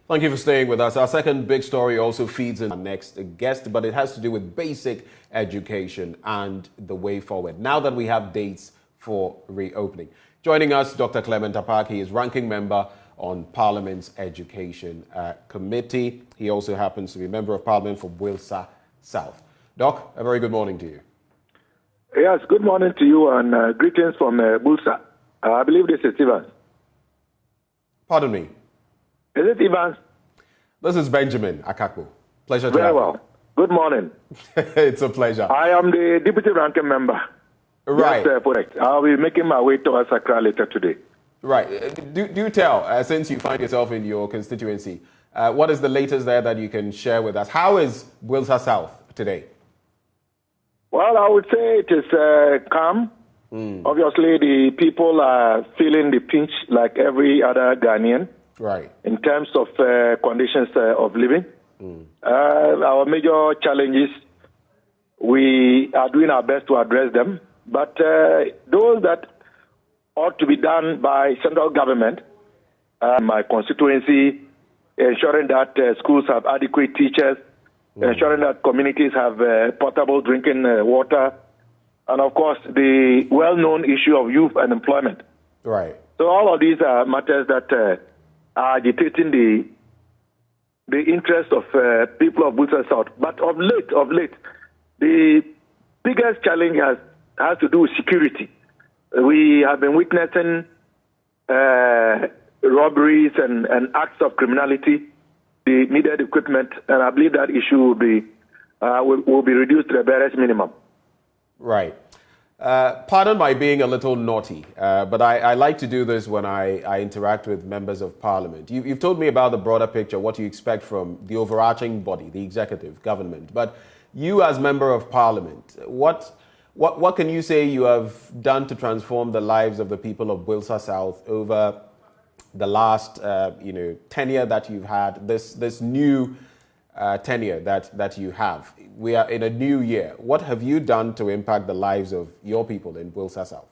Thank you for staying with us. Our second big story also feeds in our next guest, but it has to do with basic education and the way forward, now that we have dates for reopening. Joining us, Dr. Clement Apak. He is ranking member on Parliament's Education Committee. He also happens to be Member of Parliament for Wilsa South. Doc, a very good morning to you. Yes, good morning to you and greetings from Wilsa. I believe this is Evans. Pardon me? Is it Evans? This is Benjamin Akakpo. Pleasure to Very have you. well. Good morning. It's a pleasure. I am the deputy ranking member. Right. That's correct. I'll be making my way towards Accra later today. Right. Do tell, since you find yourself in your constituency, what is the latest there that you can share with us? How is Wilsa South today? Well, I would say it is calm. Obviously, the people are feeling the pinch like every other Ghanaian. Right. In terms of conditions of living. Our major challenges, we are doing our best to address them. But those that ought to be done by central government, my constituency, ensuring that schools have adequate teachers, ensuring that communities have potable drinking water, and of course the well-known issue of youth unemployment. Right. So all of these are matters that are agitating the interest of people of Wilsa South. But of late, the biggest challenge has to do with security. We have been witnessing robberies and acts of criminality, the needed equipment, and I believe that issue will be reduced to the barest minimum. Right. Pardon my being a little naughty, but I like to do this when I interact with members of parliament. You've told me about the broader picture, what you expect from the overarching body, the executive government. But you as member of parliament, what can you say you have done to transform the lives of the people of Wilsa South over the last tenure that you've had, this new tenure that you have? We are in a new year. What have you done to impact the lives of your people in Wilsa South?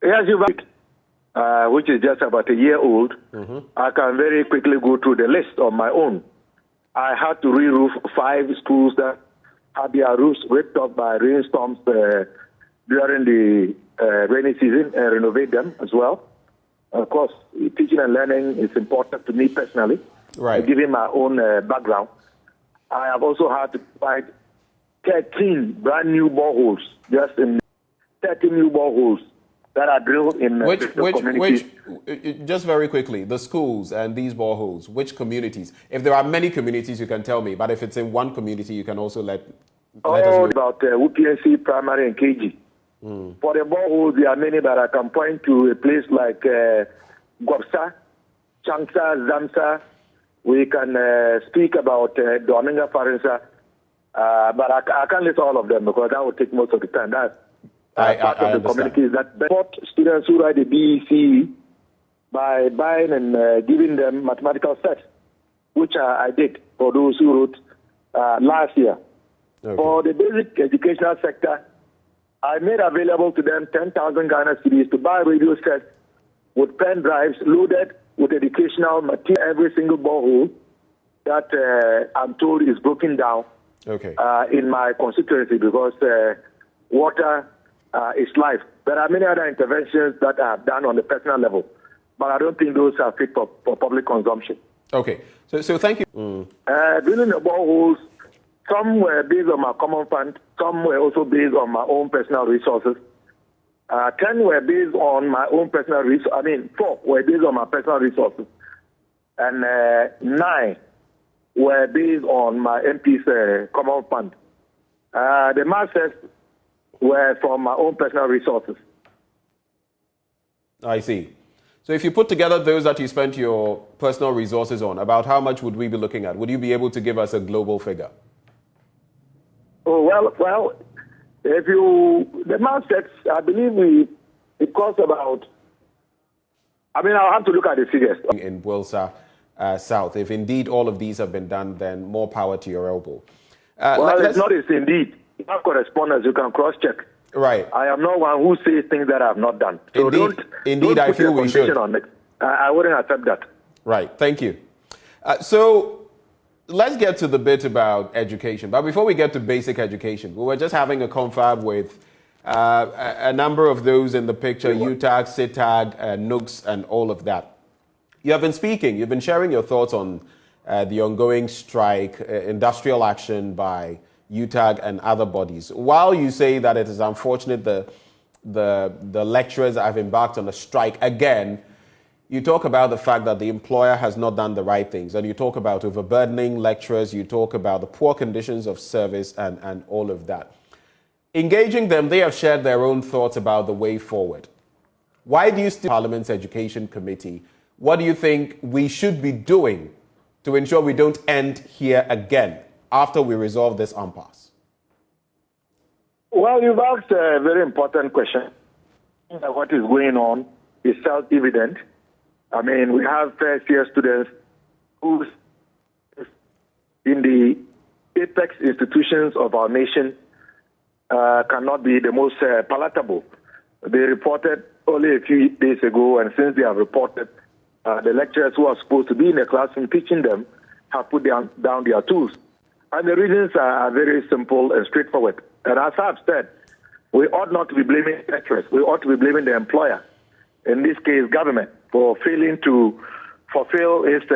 Yes, you're right, which is just about a year old. I can very quickly go through the list on my own. I had to re-roof 5 schools that had their roofs ripped off by rainstorms during the rainy season and renovate them as well. Of course, teaching and learning is important to me personally, given my own background. I have also had to provide 13 brand new boreholes, just in 13 new boreholes that are drilled in communities. Just very quickly, the schools and these boreholes, which communities? If there are many communities, you can tell me, but if it's in one community, you can also let us know. About UPNC, primary and KG. For the boreholes, there are many, but I can point to a place like Gwapsa, Changsa, Zamsa. We can speak about Dominga Farensa, but I can't list all of them because that would take most of the time. That's part of the communities that support students who write the BEC by buying and giving them mathematical sets, which I did for those who wrote last year. Okay. For the basic educational sector, I made available to them 10,000 Ghana cedis to buy radio sets with pen drives loaded with educational material. Every single borehole that I'm told is broken down in my constituency because water is life. There are many other interventions that are done on the personal level, but I don't think those are fit for public consumption. Okay, so thank you. Drilling the boreholes, some were based on my common fund, some were also based on my own personal resources. 10 were based on my own personal resources. 4 were based on my personal resources. And 9 were based on my MP's common fund. The masses were from my own personal resources. I see. So if you put together those that you spent your personal resources on, about how much would we be looking at? Would you be able to give us a global figure? Oh, well, the amount sets, I believe it costs about, I'll have to look at the figures. In Wilsa South, if indeed all of these have been done, then more power to your elbow. It's not as indeed. You have correspondence, you can cross-check. Right. I am not one who says things that I have not done. So indeed, I feel we should. I wouldn't accept that. Right. Thank you. So let's get to the bit about education. But before we get to basic education, we were just having a confab with a number of those in the picture, UTAG, SITAG, NUGS, and all of that. You have been speaking, you've been sharing your thoughts on the ongoing strike, industrial action by UTAG and other bodies. While you say that it is unfortunate the lecturers have embarked on a strike again, you talk about the fact that the employer has not done the right things, and you talk about overburdening lecturers, you talk about the poor conditions of service and all of that. Engaging them, they have shared their own thoughts about the way forward. Why do you still Parliament's Education Committee? What do you think we should be doing to ensure we don't end here again after we resolve this impasse? Well, you've asked a very important question. What is going on is self-evident. I mean, we have first-year students who, in the apex institutions of our nation, cannot be the most palatable. They reported only a few days ago, and since they have reported, the lecturers who are supposed to be in the classroom teaching them have put down their tools. And the reasons are very simple and straightforward. And as I've said, we ought not to be blaming lecturers. We ought to be blaming the employer, in this case, government, for failing to fulfill its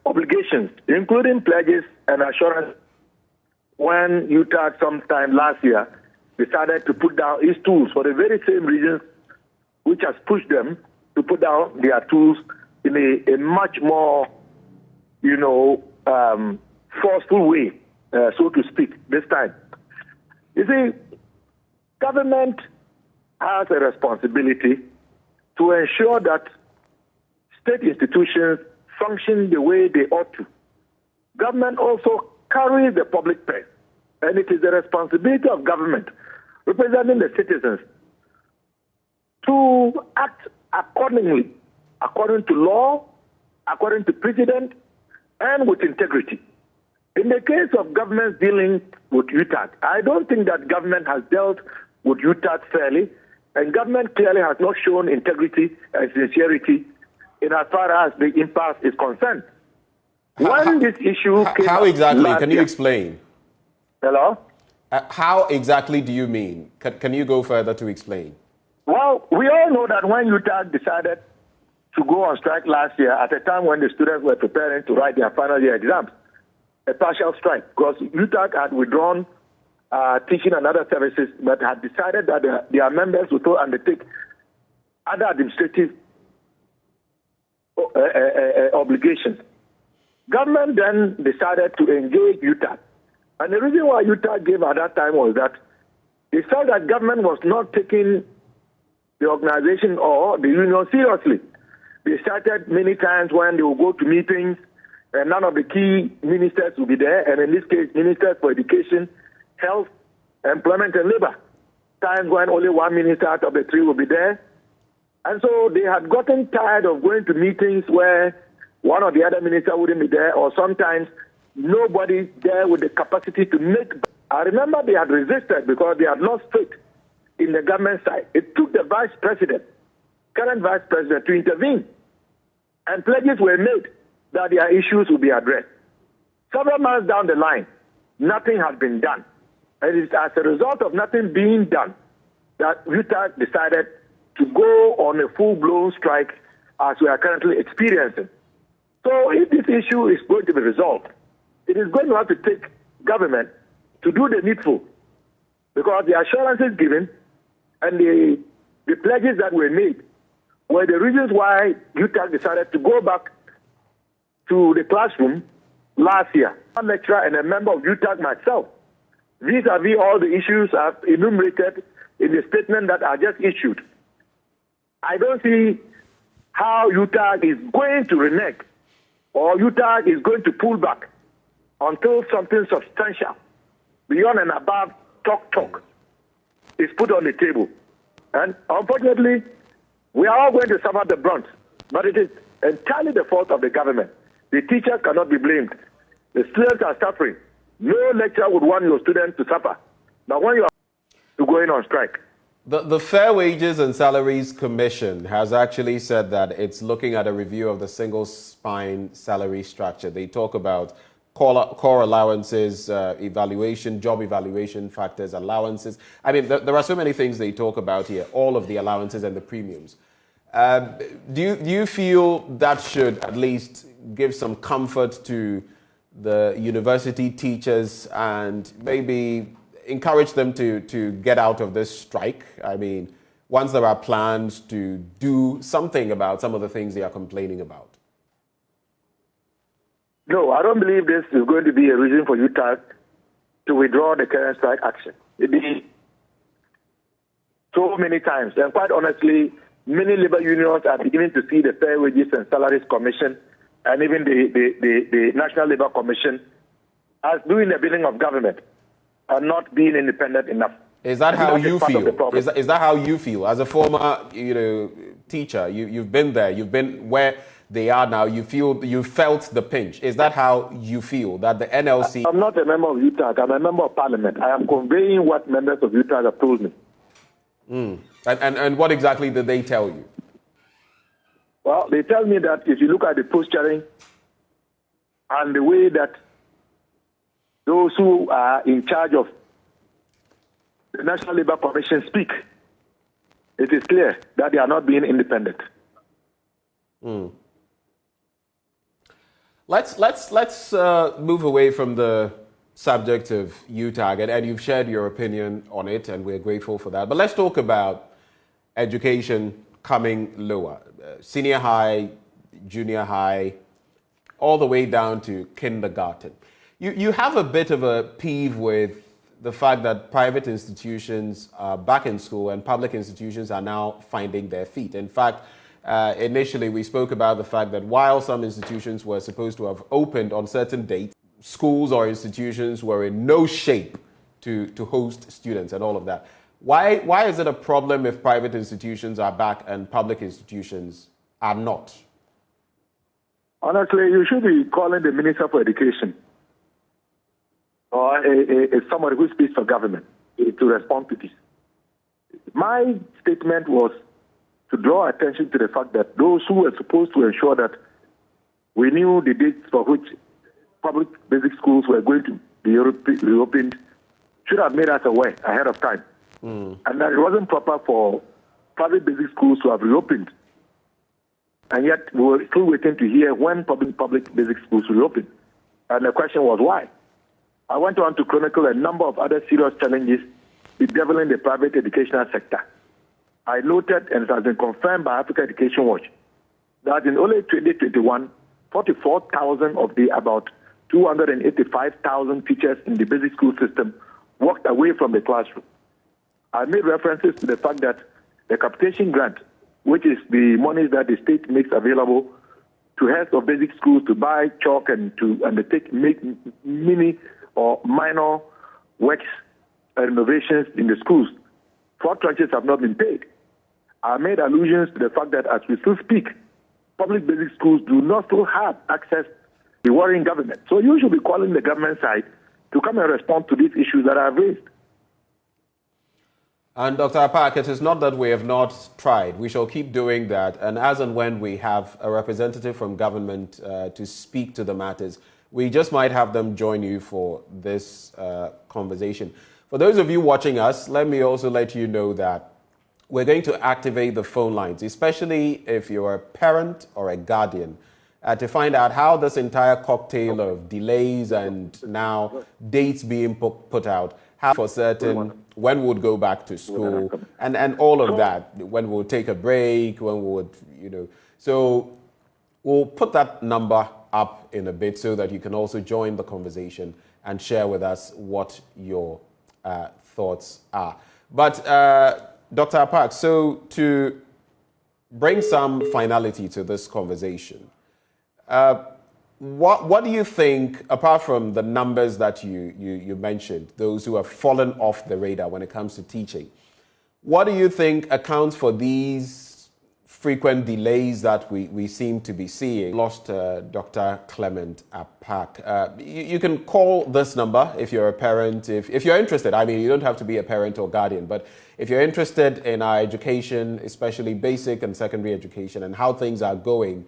obligations, including pledges and assurance. When UTAG sometime last year decided to put down its tools for the very same reasons which has pushed them to put down their tools in a much more, forceful way, so to speak, this time. You see, government has a responsibility to ensure that state institutions function the way they ought to. Government also carries the public purse, and it is the responsibility of government representing the citizens to act accordingly, according to law, according to precedent, and with integrity. In the case of government dealing with UTAG, I don't think that government has dealt with UTAG fairly, and government clearly has not shown integrity and sincerity in as far as the impasse is concerned. When this issue came how exactly? Can you year, explain? Hello? How exactly do you mean? Can you go further to explain? Well, we all know that when UTAG decided to go on strike last year, at a time when the students were preparing to write their final year exams, a partial strike, because UTAG had withdrawn teaching and other services, but had decided that their members would undertake other administrative obligations. Government then decided to engage UTAG. And the reason why UTAG gave at that time was that they felt that government was not taking the organization or the union seriously. They started many times when they would go to meetings and none of the key ministers would be there, and in this case, ministers for education, health, employment, and labor. Times when only one minister out of the three would be there. And so they had gotten tired of going to meetings where one or the other minister wouldn't be there, or sometimes nobody there with the capacity to make. I remember they had resisted because they had lost faith in the government side. It took the vice president, current vice president, to intervene. And pledges were made that their issues would be addressed. Several months down the line, nothing had been done. And it's as a result of nothing being done that UTAG decided to go on a full-blown strike as we are currently experiencing. So if this issue is going to be resolved, it is going to have to take government to do the needful, because the assurances given and the pledges that were made were the reasons why UTAG decided to go back to the classroom last year. A lecturer and a member of UTAG myself, vis-a-vis all the issues I've enumerated in the statement that I just issued. I don't see how UTAG is going to renege or UTAG is going to pull back until something substantial, beyond and above talk, is put on the table. And unfortunately, we are all going to suffer the brunt, but it is entirely the fault of the government. The teachers cannot be blamed. The students are suffering. No lecturer would want your students to suffer. But when you are going on strike, The Fair Wages and Salaries Commission has actually said that it's looking at a review of the single spine salary structure. They talk about core allowances, evaluation, job evaluation factors, allowances. I mean, there are so many things they talk about here, all of the allowances and the premiums. Do you feel that should at least give some comfort to the university teachers and maybe encourage them to get out of this strike? I mean, once there are plans to do something about some of the things they are complaining about. No, I don't believe this is going to be a reason for UTAG to withdraw the current strike action. It is so many times, and quite honestly, many labor unions are beginning to see the Fair Wages and Salaries Commission and even the National Labour Commission as doing the bidding of government and not being independent enough. Is that how you feel? Is that how you feel? As a former, teacher, you've been there, you've been where they are now, you felt the pinch. Is that how you feel, that the NLC... I'm not a member of UTAG, I'm a member of parliament. I am conveying what members of UTAG have told me. And what exactly did they tell you? Well, they tell me that if you look at the posturing and the way that those who are in charge of the National Labour Commission speak, it is clear that they are not being independent. Let's move away from the subject of UTAG, and you've shared your opinion on it, and we're grateful for that. But let's talk about education coming lower, senior high, junior high, all the way down to kindergarten. You have a bit of a peeve with the fact that private institutions are back in school and public institutions are now finding their feet. In fact, initially we spoke about the fact that while some institutions were supposed to have opened on certain dates, schools or institutions were in no shape to host students and all of that. Why is it a problem if private institutions are back and public institutions are not? Honestly, you should be calling the Minister for Education or somebody who speaks for government to respond to this. My statement was to draw attention to the fact that those who were supposed to ensure that we knew the dates for which public basic schools were going to be reopened should have made us aware ahead of time. And that it wasn't proper for private basic schools to have reopened. And yet we were still waiting to hear when public basic schools will reopen. And the question was why. I went on to chronicle a number of other serious challenges bedeviling the private educational sector. I noted, and it has been confirmed by Africa Education Watch, that in only 2021, 44,000 of the about 285,000 teachers in the basic school system walked away from the classroom. I made references to the fact that the capitation grant, which is the money that the state makes available to heads of basic schools to buy chalk and to undertake mini or minor works and renovations in the schools, 4 tranches have not been paid. I made allusions to the fact that as we still speak, public basic schools do not still have access to the worrying government. So you should be calling the government side to come and respond to these issues that I have raised. And Dr. Apak, it is not that we have not tried. We shall keep doing that. And as and when we have a representative from government to speak to the matters, we just might have them join you for this conversation. For those of you watching us, let me also let you know that we're going to activate the phone lines, especially if you're a parent or a guardian, to find out how this entire cocktail of delays and now dates being put out, how for certain, when we would go back to school, and all of that, when we'll take a break, when we would, So we'll put that number up in a bit so that you can also join the conversation and share with us what your thoughts are. But Dr. Apak, so to bring some finality to this conversation, what do you think, apart from the numbers that you mentioned, those who have fallen off the radar when it comes to teaching, what do you think accounts for these frequent delays that we seem to be seeing. Lost Dr. Clement Apak. You can call this number if you're a parent, if you're interested. I mean, you don't have to be a parent or guardian, but if you're interested in our education, especially basic and secondary education, and how things are going,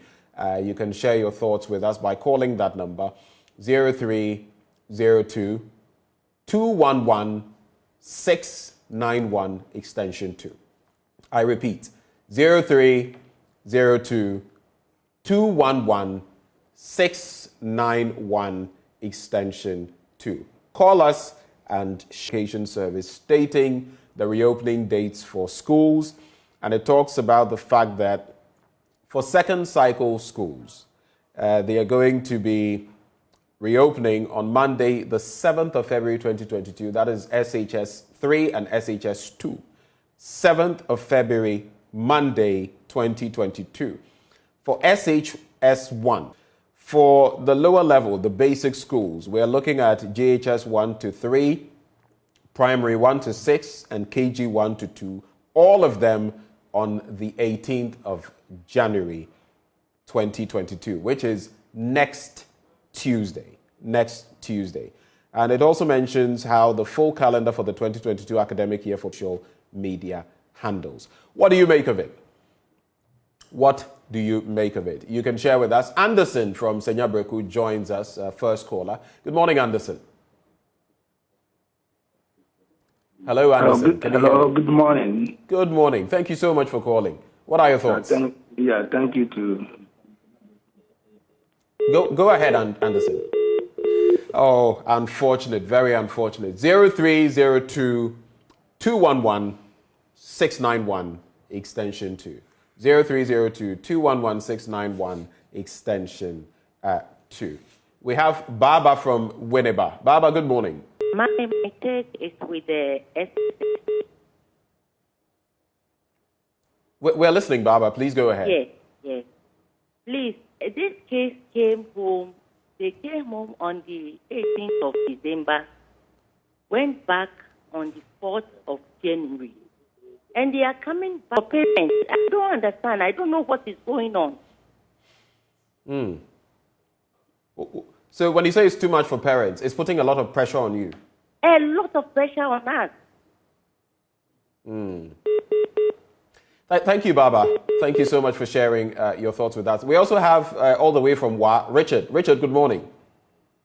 you can share your thoughts with us by calling that number, 0302 211 691 extension 2. I repeat, 0302 211 691 extension 2. Call us and education service stating the reopening dates for schools, and it talks about the fact that for second cycle schools, they are going to be reopening on Monday, the 7th of February 2022. That is SHS 3 and SHS 2. 7th of February, Monday, 2022. For SHS 1, for the lower level, the basic schools, we are looking at JHS 1 to 3, Primary 1 to 6, and KG 1 to 2, all of them on the 18th of January 2022, which is next Tuesday. And it also mentions how the full calendar for the 2022 academic year for social media handles. What do you make of it? What do you make of it? You can share with us. Anderson from Senyabreku joins us, first caller. Good morning, Anderson. Hello, Anderson. Hello, good morning. Good morning. Thank you so much for calling. What are your thoughts? Thank you too. Go ahead, Anderson. Oh, unfortunate, very unfortunate. 0302 211 691 extension 2. 0302 211 691 extension 2. We have Baba from Winneba. Baba, good morning. My take is with the We're listening, Baba. Please go ahead. Yes. Please, this case came home. They came home on the 18th of December, went back on the 4th of January. And they are coming back for parents. I don't understand. I don't know what is going on. So when you say it's too much for parents, it's putting a lot of pressure on you. A lot of pressure on us. Thank you, Baba. Thank you so much for sharing your thoughts with us. We also have all the way from Wa, Richard. Richard, good morning.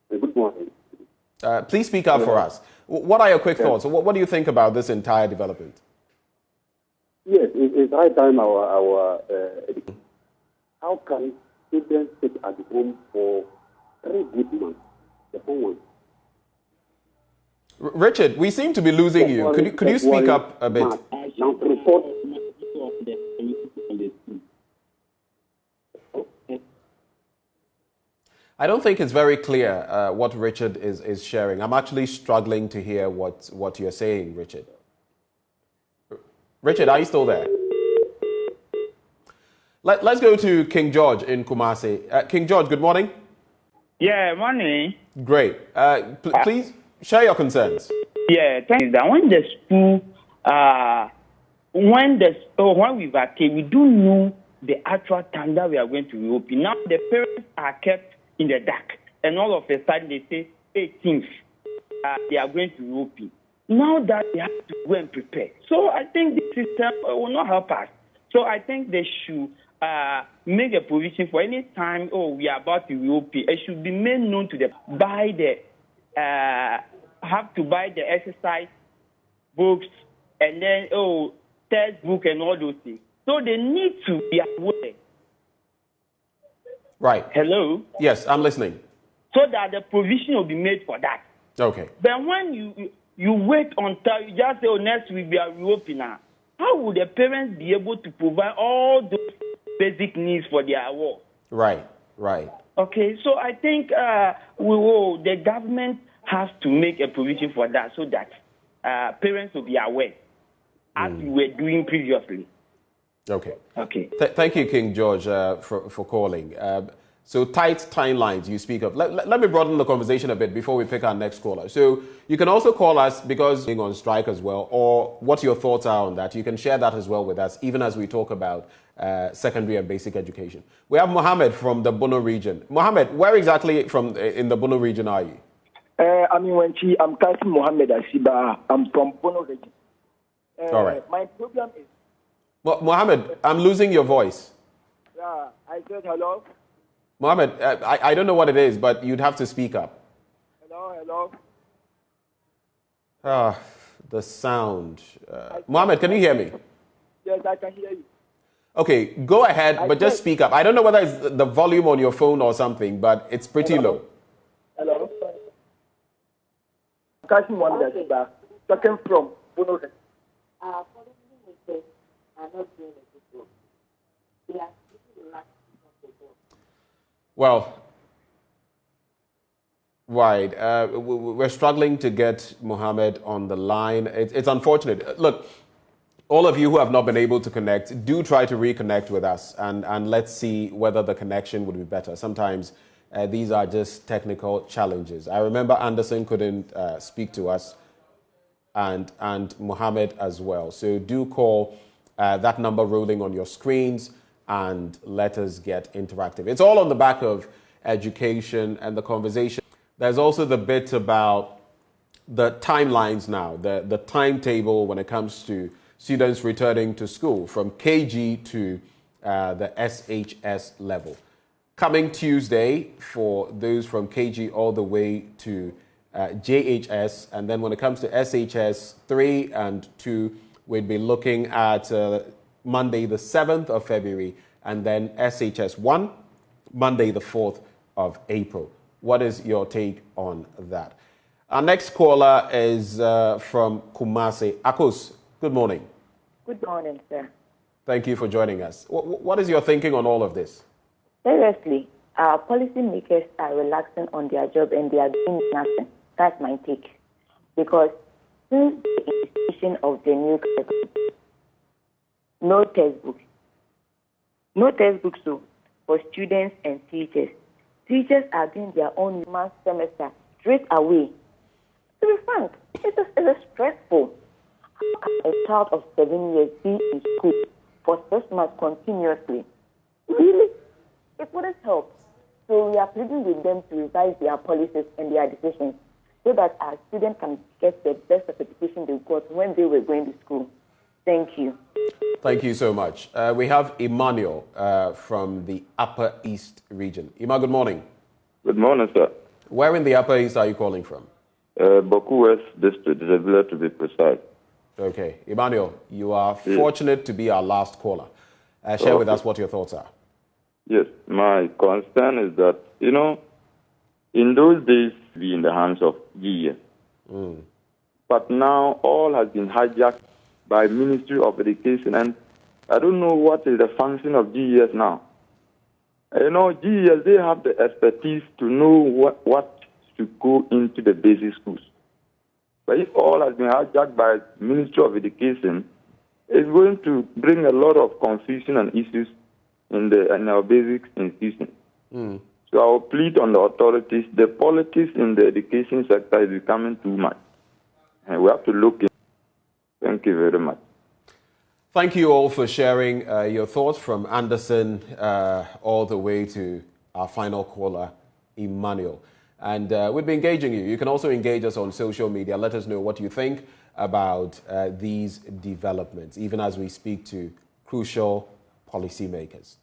Good morning. Please speak up for us. What are your quick thoughts? What do you think about this entire development? Yes, it's high time how can students sit at home for 3 good months? The whole one. Richard, we seem to be losing you. Could you speak up a bit? Now, report. I don't think it's very clear what Richard is sharing. I'm actually struggling to hear what you're saying, Richard. Richard, are you still there? Let's go to King George in Kumasi. King George, good morning. Yeah, morning. Great. Please share your concerns. Yeah, thank you. That when the school, when we vacate, we don't know the actual time that we are going to reopen. Now the parents are kept in the dark, and all of a sudden they say 18th they are going to reopen. Now that they have to go and prepare. So I think the system will not help us. So I think they should make a provision for any time, we are about to reopen. It should be made known to them. Have to buy the exercise books and then, textbook and all those things. So they need to be aware. Right. Hello? Yes, I'm listening. So that the provision will be made for that. Okay. Then when you wait until you just say, next week we are reopening now, how would the parents be able to provide all those basic needs for their work? Right. Okay, so I think the government has to make a provision for that so that parents will be aware, as we were doing previously. Okay. Okay. Thank you, King George, for calling. So tight timelines you speak of. Let me broaden the conversation a bit before we pick our next caller. So you can also call us because being on strike as well, or what your thoughts are on that. You can share that as well with us, even as we talk about secondary and basic education. We have Mohammed from the Bono region. Mohammed, where exactly in the Bono region are you? I'm Kasim Mohammed Asiba. I'm from Bono region. All right. My problem is... Mohammed, I'm losing your voice. Yeah, I said hello. Mohammed, I don't know what it is, but you'd have to speak up. Hello. The sound. Mohammed, can you hear me? Yes, I can hear you. Okay, go ahead, but just speak up. I don't know whether it's the volume on your phone or something, but it's pretty low. Hello. Kasim Mohammed Asiba, talking from Bono region. Policymakers are not doing a good job. They are taking the last of the job. Well, right. We're struggling to get Mohammed on the line. It's unfortunate. Look, all of you who have not been able to connect, do try to reconnect with us and let's see whether the connection would be better. Sometimes these are just technical challenges. I remember Anderson couldn't speak to us and Mohammed as well. So do call that number rolling on your screens and let us get interactive. It's all on the back of education and the conversation. There's also the bit about the timelines now, the timetable when it comes to students returning to school from KG to the SHS level. Coming Tuesday for those from KG all the way to JHS, and then when it comes to SHS 3 and 2, we'd be looking at Monday the 7th of February, and then SHS 1, Monday the 4th of April. What is your take on that? Our next caller is from Kumasi. Akos, good morning. Good morning, sir. Thank you for joining us. What is your thinking on all of this? Seriously, our policymakers are relaxing on their job and they are doing nothing. That's my take. Because since the institution of the new curriculum, no textbooks for students and teachers. Teachers are doing their own math semester straight away. To be frank, it's stressful. How can a child of 7 years be in school for 6 months continuously? Really? It wouldn't help. So we are pleading with them to revise their policies and their decisions so that our students can get the best of education they got when they were going to school. Thank you. Thank you so much. We have Emmanuel from the Upper East region. Ima, good morning. Good morning, sir. Where in the Upper East are you calling from? Boku West District, Isabella to be precise. Okay. Emmanuel, you are fortunate to be our last caller. Share with us what your thoughts are. Yes, my concern is that, in those days, we in the hands of GES. But now all has been hijacked by Ministry of Education, and I don't know what is the function of GES now. GES, they have the expertise to know what should go into the basic schools. But if all has been hijacked by Ministry of Education, it's going to bring a lot of confusion and issues in our basic institutions. So I will plead on the authorities. The politics in the education sector is becoming too much. And we have to look in. Thank you very much. Thank you all for sharing your thoughts, from Anderson all the way to our final caller, Emmanuel. And we'll be engaging you. You can also engage us on social media. Let us know what you think about these developments, even as we speak to crucial policymakers.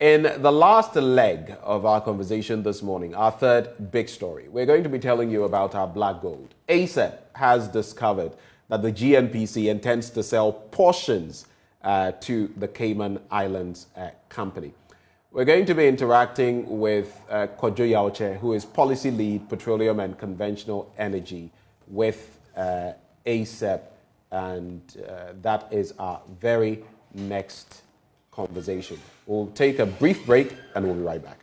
In the last leg of our conversation this morning, our third big story, we're going to be telling you about our black gold. ASEP has discovered that the GNPC intends to sell portions to the Cayman Islands company. We're going to be interacting with Kojo Yauche, who is Policy Lead, Petroleum and Conventional Energy with ASEP, and that is our very next conversation. We'll take a brief break and we'll be right back.